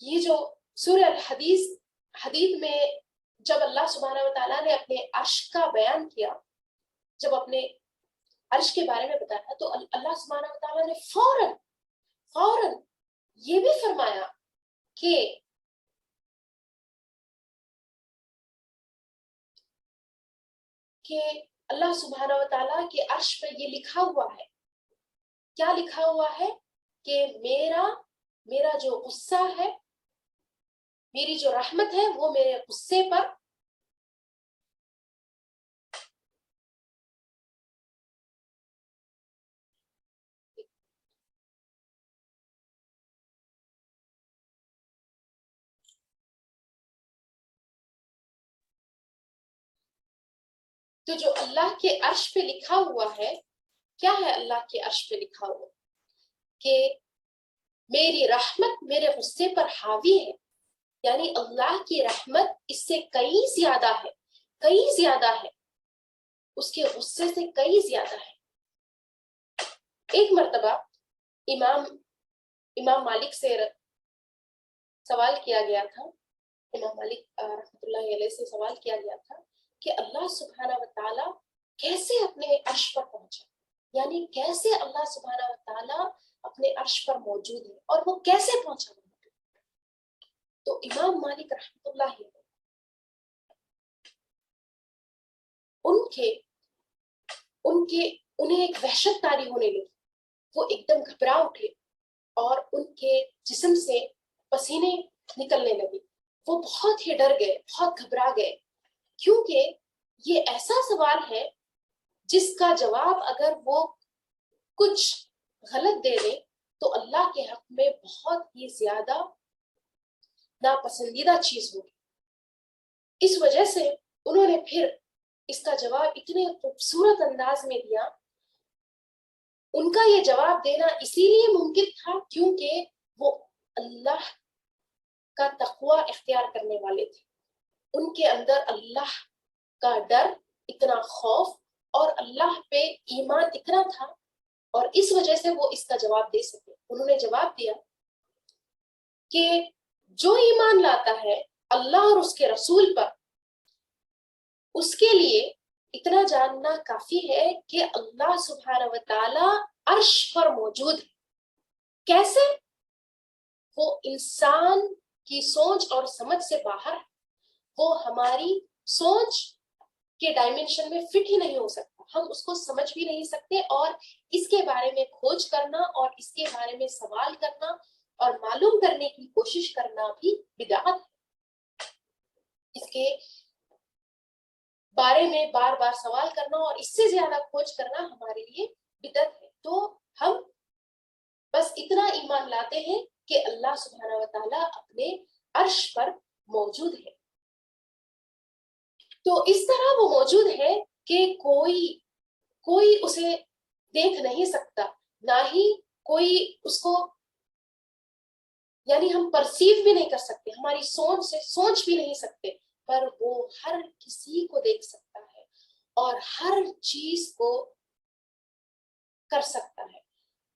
یہ جو سورہ الحدید میں جب اللہ سبحانہ و تعالیٰ نے اپنے عرش کا بیان کیا، جب اپنے عرش کے بارے میں بتایا، تو اللہ سبحانہ و تعالیٰ نے فوراً یہ بھی فرمایا کہ اللہ سبحانہ و تعالیٰ کے عرش پہ یہ لکھا ہوا ہے، کیا لکھا ہوا ہے کہ میرا جو غصہ ہے، میری جو رحمت ہے وہ میرے غصے پر تو جو اللہ کے عرش پہ لکھا ہوا ہے، کیا ہے اللہ کے عرش پہ لکھا ہوا کہ میری رحمت میرے غصے پر حاوی ہے، یعنی اللہ کی رحمت اس سے کئی زیادہ ہے، اس کے غصے سے کئی زیادہ ہے۔ ایک مرتبہ امام مالک سے سوال کیا گیا تھا، امام مالک رحمۃ اللہ علیہ سے سوال کیا گیا تھا کہ اللہ سبحانہ و تعالیٰ کیسے اپنے عرش پر پہنچا، یعنی کیسے اللہ سبحانہ و تعالیٰ اپنے عرش پر موجود ہے اور وہ کیسے پہنچا۔ تو امام مالک رحمۃ اللہ علیہ انہیں ایک وحشت طاری ہونے لگی، وہ ایک دم گھبرا اٹھے اور ان کے جسم سے پسینے نکلنے لگے، وہ بہت ہی ڈر گئے، بہت گھبرا گئے، کیونکہ یہ ایسا سوال ہے جس کا جواب اگر وہ کچھ غلط دے دیں تو اللہ کے حق میں بہت ہی زیادہ ناپسندیدہ چیز ہوگی. اس وجہ سے انہوں نے پھر اس کا جواب اتنے خوبصورت انداز میں دیا. ان کا یہ جواب دینا اسی لیے ممکن تھا کیونکہ وہ اللہ کا تقوی اختیار کرنے والے تھے. ان کے اندر اللہ کا ڈر، اتنا خوف اور اللہ پہ ایمان اتنا تھا، اور اس وجہ سے وہ اس کا جواب دے سکے. انہوں نے جواب دیا کہ جو ایمان لاتا ہے اللہ اور اس کے رسول پر، اس کے لیے اتنا جاننا کافی ہے کہ اللہ سبحانہ و تعالی عرش پر موجود ہے. کیسے؟ وہ انسان کی سوچ اور سمجھ سے باہر ہے. وہ ہماری سوچ کے ڈائمینشن میں فٹ ہی نہیں ہو سکتا. ہم اس کو سمجھ بھی نہیں سکتے، اور اس کے بارے میں کھوج کرنا اور اس کے بارے میں سوال کرنا اور معلوم کرنے کی کوشش کرنا بھی بدعت ہے. اس کے بارے میں بار بار سوال کرنا اور اس سے زیادہ کھوج کرنا ہمارے لیے بدعت ہے. تو ہم بس اتنا ایمان لاتے ہیں کہ اللہ سبحانہ و تعالیٰ اپنے عرش پر موجود ہے. تو اس طرح وہ موجود ہے کہ کوئی اسے دیکھ نہیں سکتا، نہ ہی کوئی اس کو، یعنی ہم پرسیو بھی نہیں کر سکتے، ہماری سوچ سے سوچ بھی نہیں سکتے، پر وہ ہر کسی کو دیکھ سکتا ہے اور ہر چیز کو کر سکتا ہے.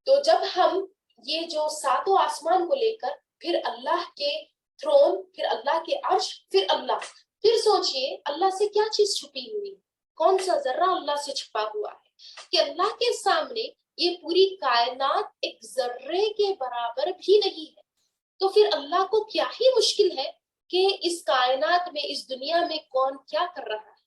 تو جب ہم یہ جو ساتوں آسمان کو لے کر پھر اللہ کے تھرون، پھر اللہ کے عرش، پھر اللہ، پھر سوچئے اللہ سے کیا چیز چھپی ہوئی ہے، کون سا ذرہ اللہ سے چھپا ہوا ہے کہ اللہ کے سامنے یہ پوری کائنات ایک ذرے کے برابر بھی نہیں ہے. تو پھر اللہ کو کیا ہی مشکل ہے کہ اس کائنات میں، اس دنیا میں کون کیا کر رہا ہے.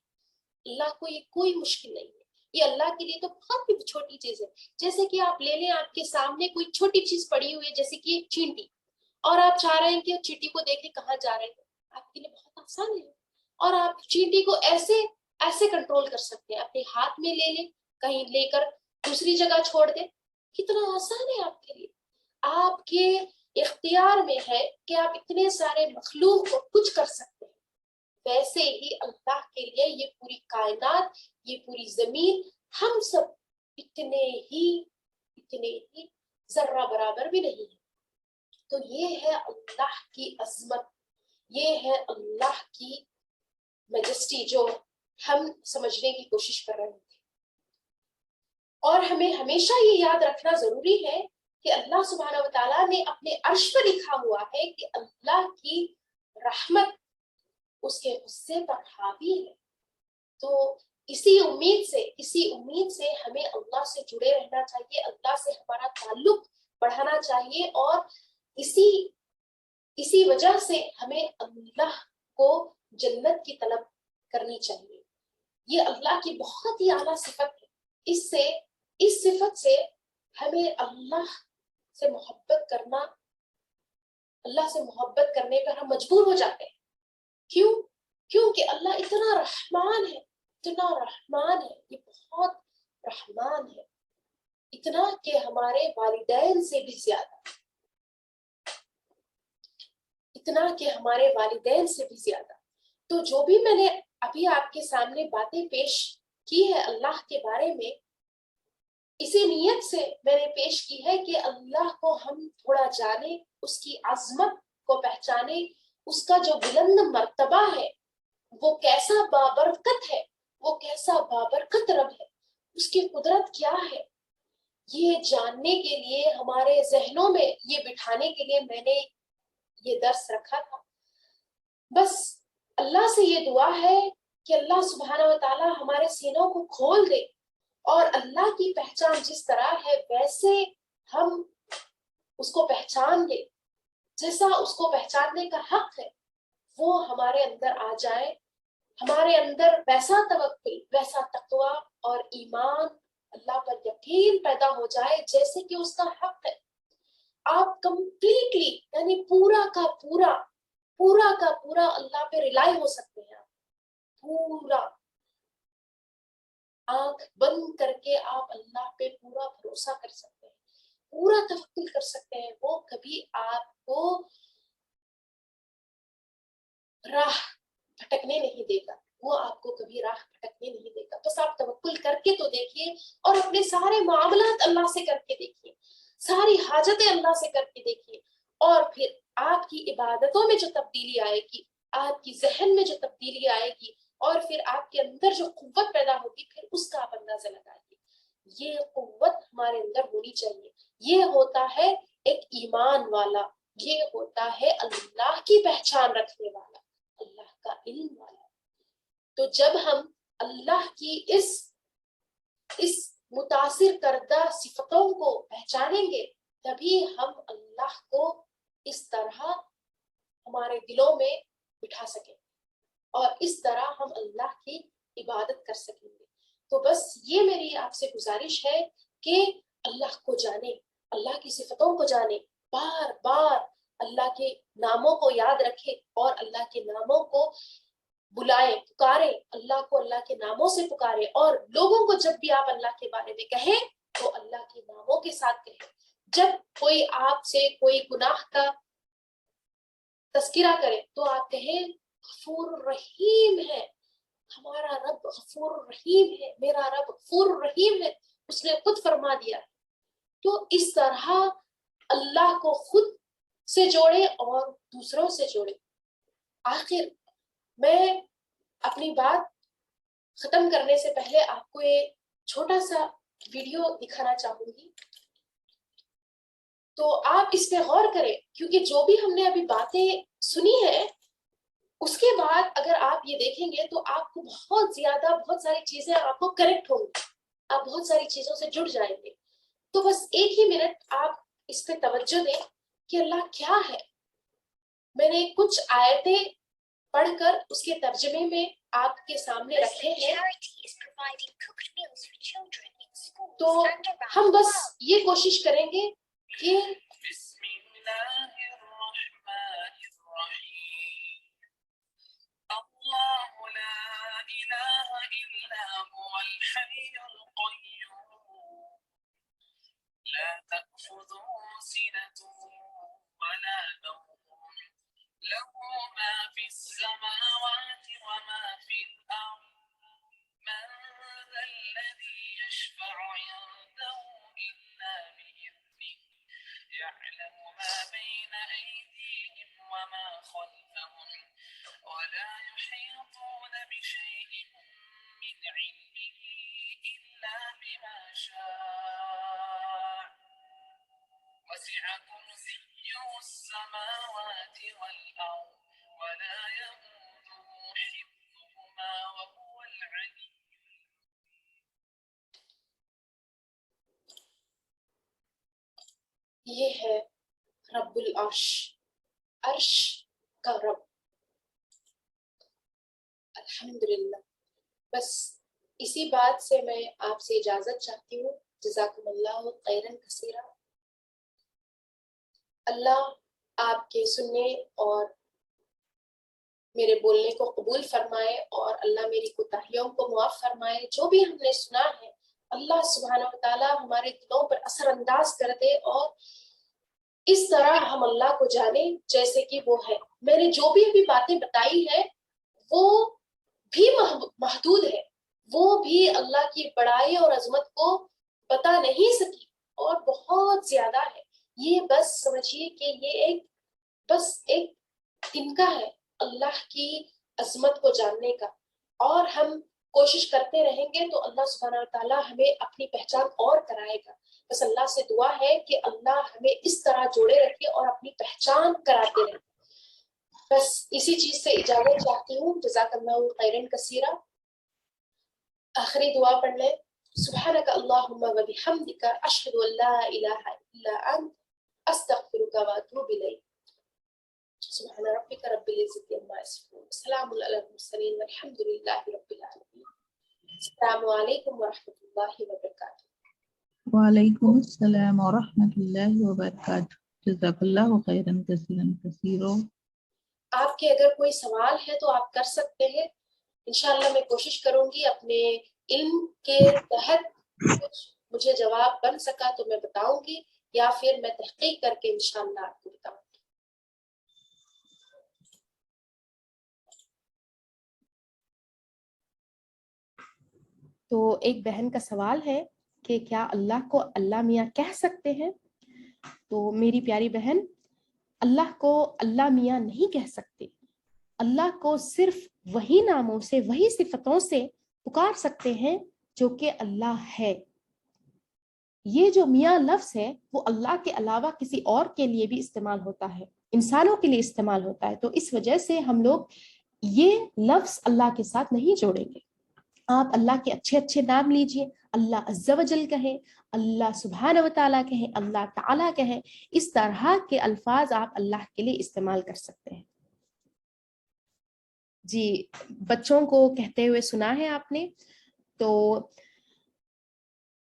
اللہ کو یہ کوئی مشکل نہیں ہے. یہ اللہ کے لیے تو بہت ہی چھوٹی چیز ہے. جیسے کہ آپ لے لیں، آپ کے سامنے کوئی چھوٹی چیز پڑی ہوئی ہے، جیسے کہ ایک چینٹی، اور آپ چاہ رہے ہیں کہ چینٹی کو دیکھیں کہاں جا رہے ہیں. آپ کے لیے بہت آسان ہے، اور آپ چینٹی کو ایسے کنٹرول کر سکتے ہیں، اپنے ہاتھ میں لے لیں، کہیں لے کر دوسری جگہ چھوڑ دیں. کتنا آسان ہے آپ کے لیے. آپ کے اختیار میں ہے کہ آپ اتنے سارے مخلوق کو کچھ کر سکتے ہیں. ویسے ہی اللہ کے لیے یہ پوری کائنات، یہ پوری زمین، ہم سب اتنے ہی ذرہ برابر بھی نہیں ہے. تو یہ ہے اللہ کی عظمت، یہ ہے اللہ کی میجسٹی جو ہم سمجھنے کی کوشش کر رہے تھے. اور ہمیں ہمیشہ یہ یاد رکھنا ضروری ہے کہ اللہ سبحانہ و تعالیٰ نے اپنے عرش پر لکھا ہوا ہے کہ اللہ کی رحمت اس کے غصے پر حاوی ہے. تو اسی امید سے ہمیں اللہ سے جڑے رہنا چاہیے، اللہ سے ہمارا تعلق بڑھانا چاہیے، اور اسی وجہ سے ہمیں اللہ کو جنت کی طلب کرنی چاہیے. یہ اللہ کی بہت ہی اعلیٰ صفت ہے. اس صفت سے ہمیں اللہ سے محبت کرنے پر ہم مجبور ہو جاتے ہیں. کیونکہ اللہ اتنا رحمان ہے، یہ بہت رحمان ہے، اتنا کہ ہمارے والدین سے بھی زیادہ. تو جو بھی میں نے ابھی آپ کے سامنے باتیں پیش کی ہے اللہ کے بارے میں، اسی نیت سے میں نے پیش کی ہے کہ اللہ کو ہم تھوڑا جانیں، اس کی عظمت کو پہچانیں، اس کا جو بلند مرتبہ ہے، وہ کیسا بابرکت ہے، وہ کیسا بابرکت رب ہے، اس کی قدرت کیا ہے. یہ جاننے کے لیے، ہمارے ذہنوں میں یہ بٹھانے کے لیے میں نے یہ درس رکھا تھا. بس اللہ سے یہ دعا ہے کہ اللہ سبحانہ و تعالیٰ ہمارے سینوں کو کھول دے، اور اللہ کی پہچان جس طرح ہے ویسے ہم اس کو پہچان لیں، جیسا اس کو پہچاننے کا حق ہے وہ ہمارے اندر آ جائے. ہمارے اندر ویسا توکل، ویسا تقوی اور ایمان، اللہ پر یقین پیدا ہو جائے جیسے کہ اس کا حق ہے. آپ کمپلیٹلی، یعنی پورا کا پورا اللہ پہ ریلائی ہو سکتے ہیں. آپ پورا آنکھ بند کر کے آپ اللہ پہ پورا بھروسہ کر سکتے ہیں، پورا توکل کر سکتے ہیں، وہ کبھی آپ کو راہ بھٹکنے نہیں دے گا، وہ آپ کو کبھی راہ بھٹکنے نہیں دے گا. بس آپ توکل کر کے تو دیکھیے، اور اپنے سارے معاملات اللہ سے کر کے دیکھیے، ساری حاجتیں اللہ سے کر کے دیکھیے، اور پھر آپ کی عبادتوں میں جو تبدیلی آئے گی، آپ کی ذہن میں جو تبدیلی آئے گی، اور پھر آپ کے اندر جو قوت پیدا ہوگی، پھر اس کا آپ اندازہ لگائیے. یہ قوت ہمارے اندر ہونی چاہیے. یہ ہوتا ہے ایک ایمان والا، یہ ہوتا ہے اللہ کی پہچان رکھنے والا، اللہ کا علم والا. تو جب ہم اللہ کی اس متاثر کردہ صفتوں کو پہچانیں گے، تبھی ہم اللہ کو اس طرح ہمارے دلوں میں بٹھا سکیں، اور اس طرح ہم اللہ کی عبادت کر سکیں گے. تو بس یہ میری آپ سے گزارش ہے کہ اللہ کو جانیں، اللہ کی صفتوں کو جانیں، بار بار اللہ کے ناموں کو یاد رکھیں، اور اللہ کے ناموں کو بلائیں، پکاریں، اللہ کو اللہ کے ناموں سے پکاریں. اور لوگوں کو جب بھی آپ اللہ کے بارے میں کہیں تو اللہ کے ناموں کے ساتھ کہیں. جب کوئی آپ سے کوئی گناہ کا تذکرہ کرے تو آپ کہیں غفور الرحیم ہے، ہمارا رب غفور الرحیم ہے، میرا رب غفور الرحیم ہے، اس نے خود فرما دیا. تو اس طرح اللہ کو خود سے جوڑے اور دوسروں سے جوڑے. آخر میں اپنی بات ختم کرنے سے پہلے آپ کو ایک چھوٹا سا ویڈیو دکھانا چاہوں گی، تو آپ اس پہ غور کریں، کیونکہ جو بھی ہم نے ابھی باتیں سنی ہیں اس کے بعد اگر آپ یہ دیکھیں گے تو آپ کو بہت ساری چیزیں آپ کو کریکٹ ہوں گی، آپ بہت ساری چیزوں سے جڑ جائیں گے. تو بس ایک ہی منٹ آپ اس پہ توجہ دیں کہ اللہ کیا ہے. میں نے کچھ آیتیں پڑھ کر اس کے ترجمے میں آپ کے سامنے رکھے ہیں، تو ہم بس یہ کوشش کریں گے کہ الله لا إله إلا هو الحي القيوم لا تأخذه سنة ولا نوم له ما في السماوات وما في الأرض من ذا الذي يشفع عنده إلا بإذنه يعلم ما بين أيديهم وما خلفهم ولا يحيطون بشيء من علمه إلا بما شاء وسع كرسيه السماوات والأرض ولا يئوده حفظهما وهو العلي. یہ ہے رب العرش، عرش کا رب. الحمدللہ. بس اسی بات سے میں آپ سے اجازت چاہتی ہوں. جزاکم اللہ خیرن کثیرا. اللہ آپ کے سننے اور میرے بولنے کو قبول فرمائے، اور اللہ میری کوتاہیوں کو معاف فرمائے. جو بھی ہم نے سنا ہے اللہ سبحانہ و تعالیٰ ہمارے دلوں پر اثر انداز کر دے، اور اس طرح ہم اللہ کو جانیں جیسے کہ وہ ہے. میں نے جو بھی ابھی باتیں بتائی ہے وہ بھی محدود ہے، وہ بھی اللہ کی بڑائی اور عظمت کو بتا نہیں سکی، اور بہت زیادہ ہے. یہ بس سمجھیے کہ یہ بس ایک تنکا ہے اللہ کی عظمت کو جاننے کا. اور ہم کوشش کرتے رہیں گے تو اللہ سبحانہ وتعالیٰ ہمیں اپنی پہچان اور کرائے گا. بس اللہ سے دعا ہے کہ اللہ ہمیں اس طرح جوڑے رکھے اور اپنی پہچان کراتے رہے. بس اسی چیز سے اجازت چاہتی ہوں. جزاک اللہ خیرن کثیرا. آخری دعا پڑھ لیں. سبحانک اللہم و بحمدک اشہد ان لا الہ الا انت استغفرک و اتوب الیک. سبحان ربک رب العزت عما یصفون وسلام علی المرسلین والحمد للہ رب العالمین. السلام علیکم ورحمۃ اللہ وبرکاتہ. وعلیکم السلام ورحمۃ اللہ وبرکاتہ. جزاک اللہ خیرن کثیرن کثیرو. آپ کے اگر کوئی سوال ہے تو آپ کر سکتے ہیں. انشاءاللہ میں کوشش کروں گی اپنے علم کے تحت کچھ مجھے جواب بن سکا تو میں بتاؤں گی، یا پھر میں تحقیق کر کے انشاءاللہ آپ کو بتاؤں گی. تو ایک بہن کا سوال ہے کہ کیا اللہ کو اللہ میاں کہہ سکتے ہیں؟ تو میری پیاری بہن، اللہ کو اللہ میاں نہیں کہہ سکتے. اللہ کو صرف وہی ناموں سے، وہی صفتوں سے پکار سکتے ہیں جو کہ اللہ ہے. یہ جو میاں لفظ ہے وہ اللہ کے علاوہ کسی اور کے لیے بھی استعمال ہوتا ہے، انسانوں کے لیے استعمال ہوتا ہے. تو اس وجہ سے ہم لوگ یہ لفظ اللہ کے ساتھ نہیں جوڑیں گے. آپ اللہ کے اچھے اچھے نام لیجئے، اللہ عز و جل کہیں، اللہ سبحانہ و تعالیٰ کہیں، اللہ تعالیٰ کہیں. اس طرح کے الفاظ آپ اللہ کے لیے استعمال کر سکتے ہیں. جی، بچوں کو کہتے ہوئے سنا ہے آپ نے، تو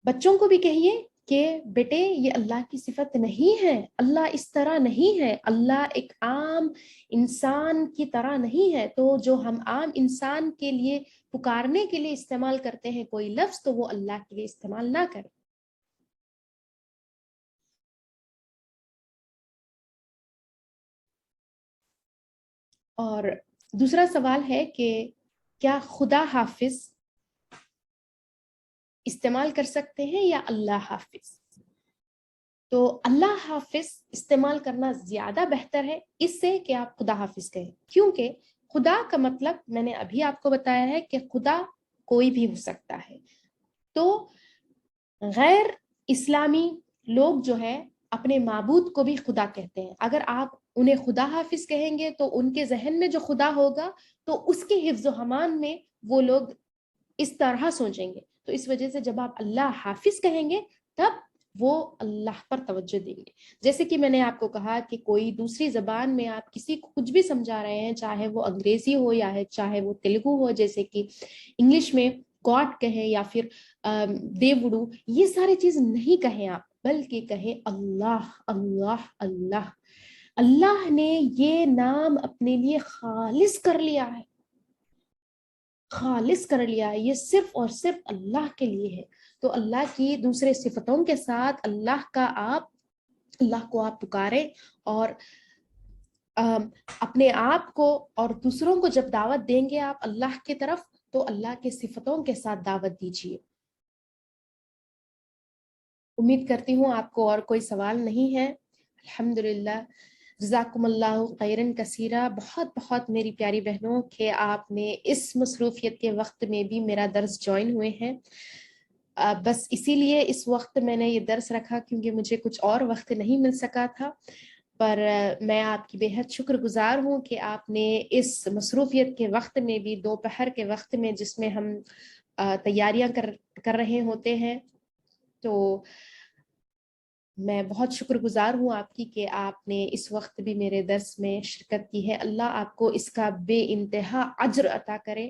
بچوں کو بھی کہیے کہ بیٹے یہ اللہ کی صفت نہیں ہے، اللہ اس طرح نہیں ہے، اللہ ایک عام انسان کی طرح نہیں ہے. تو جو ہم عام انسان کے لیے پکارنے کے لیے استعمال کرتے ہیں کوئی لفظ، تو وہ اللہ کے لیے استعمال نہ کریں. اور دوسرا سوال ہے کہ کیا خدا حافظ استعمال کر سکتے ہیں یا اللہ حافظ؟ تو اللہ حافظ استعمال کرنا زیادہ بہتر ہے اس سے کہ آپ خدا حافظ کہیں، کیونکہ خدا کا مطلب میں نے ابھی آپ کو بتایا ہے کہ خدا کوئی بھی ہو سکتا ہے. تو غیر اسلامی لوگ جو ہے اپنے معبود کو بھی خدا کہتے ہیں. اگر آپ انہیں خدا حافظ کہیں گے تو ان کے ذہن میں جو خدا ہوگا تو اس کے حفظ و امان میں وہ لوگ اس طرح سوچیں گے. تو اس وجہ سے جب آپ اللہ حافظ کہیں گے تب وہ اللہ پر توجہ دیں گے. جیسے کہ میں نے آپ کو کہا کہ کوئی دوسری زبان میں آپ کسی کو کچھ بھی سمجھا رہے ہیں، چاہے وہ انگریزی ہو یا چاہے وہ تیلگو ہو، جیسے کہ انگلش میں گاڈ کہیں یا پھر دیوڑو، یہ ساری چیز نہیں کہیں آپ، بلکہ کہیں اللہ اللہ اللہ. اللہ نے یہ نام اپنے لیے خالص کر لیا ہے، خالص کر لیا ہے، یہ صرف اور صرف اللہ کے لیے ہے. تو اللہ کی دوسرے صفتوں کے ساتھ اللہ کو آپ پکاریں، اور اپنے آپ کو اور دوسروں کو جب دعوت دیں گے آپ اللہ کی طرف، تو اللہ کے صفتوں کے ساتھ دعوت دیجیے. امید کرتی ہوں آپ کو اور کوئی سوال نہیں ہے. الحمدللہ، جزاکم اللہ خیرن کثیرہ. بہت بہت میری پیاری بہنوں کہ آپ نے اس مصروفیت کے وقت میں بھی میرا درس جوائن ہوئے ہیں. بس اسی لیے اس وقت میں نے یہ درس رکھا کیونکہ مجھے کچھ اور وقت نہیں مل سکا تھا، پر میں آپ کی بے حد شکر گزار ہوں کہ آپ نے اس مصروفیت کے وقت میں بھی، دوپہر کے وقت میں جس میں ہم تیاریاں کر رہے ہوتے ہیں، تو میں بہت شکر گزار ہوں آپ کی کہ آپ نے اس وقت بھی میرے درس میں شرکت کی ہے. اللہ آپ کو اس کا بے انتہا اجر عطا کرے،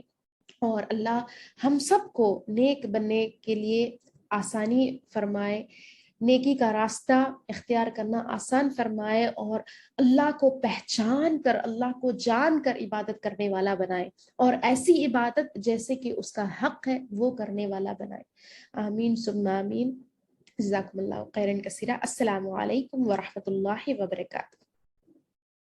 اور اللہ ہم سب کو نیک بننے کے لیے آسانی فرمائے، نیکی کا راستہ اختیار کرنا آسان فرمائے، اور اللہ کو پہچان کر، اللہ کو جان کر عبادت کرنے والا بنائے، اور ایسی عبادت جیسے کہ اس کا حق ہے وہ کرنے والا بنائے. آمین ثم آمین. جزاکم اللہ خیرن کثیرہ. السلام علیکم ورحمۃ اللہ وبرکاتہ.